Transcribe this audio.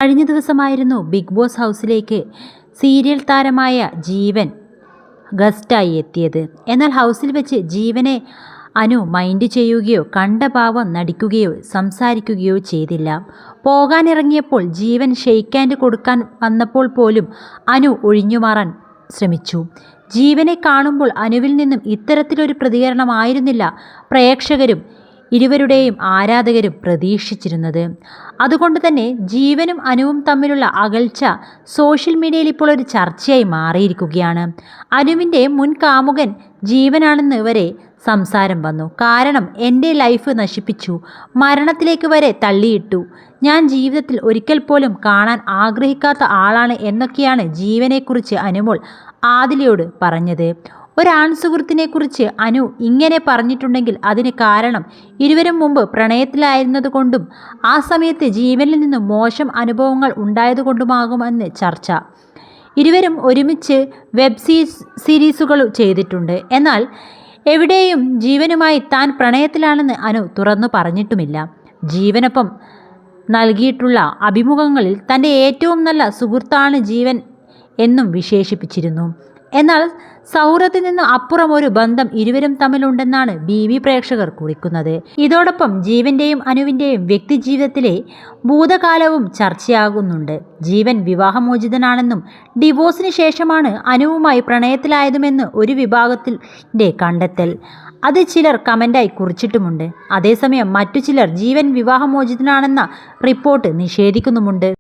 കഴിഞ്ഞ ദിവസമായിരുന്നു big boss ഹൗസിലേക്ക് സീരിയൽ താരമായ ജീവൻ ഗസ്റ്റായി എത്തിയത്. എന്നാൽ ഹൗസിൽ വെച്ച് ജീവനെ അനു മൈൻഡ് ചെയ്യുകയോ കണ്ട ഭാവം നടിക്കുകയോ സംസാരിക്കുകയോ ചെയ്തില്ല. പോകാനിറങ്ങിയപ്പോൾ ജീവൻ ഷെയ്ക്ക് ഹാൻഡ് കൊടുക്കാൻ വന്നപ്പോൾ പോലും അനു ഒഴിഞ്ഞുമാറാൻ ശ്രമിച്ചു. ജീവനെ കാണുമ്പോൾ അനുവിൽ നിന്നും ഇത്തരത്തിലൊരു പ്രതികരണമായിരുന്നില്ല പ്രേക്ഷകരും ഇരുവരുടെയും ആരാധകരും പ്രതീക്ഷിച്ചിരുന്നത്. അതുകൊണ്ട് തന്നെ ജീവനും അനുവും തമ്മിലുള്ള അകൽച്ച സോഷ്യൽ മീഡിയയിൽ ഇപ്പോൾ ഒരു ചർച്ചയായി മാറിയിരിക്കുകയാണ്. അനുവിൻ്റെ മുൻ കാമുകൻ ജീവനാണെന്ന് വരെ സംസാരം വന്നു. കാരണം എൻ്റെ ലൈഫ് നശിപ്പിച്ചു, മരണത്തിലേക്ക് വരെ തള്ളിയിട്ടു, ഞാൻ ജീവിതത്തിൽ ഒരിക്കൽ പോലും കാണാൻ ആഗ്രഹിക്കാത്ത ആളാണ് എന്നൊക്കെയാണ് ജീവനെക്കുറിച്ച് അനുമോൾ ആദിലയോട് പറഞ്ഞത്. ഒരാൺ സുഹൃത്തിനെക്കുറിച്ച് അനു ഇങ്ങനെ പറഞ്ഞിട്ടുണ്ടെങ്കിൽ അതിന് കാരണം ഇരുവരും മുമ്പ് പ്രണയത്തിലായിരുന്നതുകൊണ്ടും ആ സമയത്ത് ജീവനിൽ നിന്നും മോശം അനുഭവങ്ങൾ ഉണ്ടായതുകൊണ്ടുമാകുമെന്ന് ചർച്ച. ഇരുവരും ഒരുമിച്ച് വെബ് സീരീസുകൾ ചെയ്തിട്ടുണ്ട്. എന്നാൽ എവിടെയും ജീവനുമായി താൻ പ്രണയത്തിലാണെന്ന് അനു തുറന്നു പറഞ്ഞിട്ടുമില്ല. ജീവനൊപ്പം നൽകിയിട്ടുള്ള അഭിമുഖങ്ങളിൽ തൻ്റെ ഏറ്റവും നല്ല സുഹൃത്താണ് ജീവൻ എന്നും വിശേഷിപ്പിച്ചിരുന്നു. എന്നാൽ സൗഹൃദത്തിൽ നിന്ന് അപ്പുറം ഒരു ബന്ധം ഇരുവരും തമ്മിലുണ്ടെന്നാണ് BB പ്രേക്ഷകർ കുറിക്കുന്നത്. ഇതോടൊപ്പം ജീവൻ്റെയും അനുവിൻ്റെയും വ്യക്തിജീവിതത്തിലെ ഭൂതകാലവും ചർച്ചയാകുന്നുണ്ട്. ജീവൻ വിവാഹമോചിതനാണെന്നും ഡിവോഴ്സിന് ശേഷമാണ് അനുവുമായി പ്രണയത്തിലായതുമെന്ന് ഒരു വിഭാഗത്തിൻ്റെ കണ്ടെത്തൽ. അത് ചിലർ കമൻ്റായി കുറിച്ചിട്ടുമുണ്ട്. അതേസമയം മറ്റു ചിലർ ജീവൻ വിവാഹമോചിതനാണെന്ന റിപ്പോർട്ട് നിഷേധിക്കുന്നുമുണ്ട്.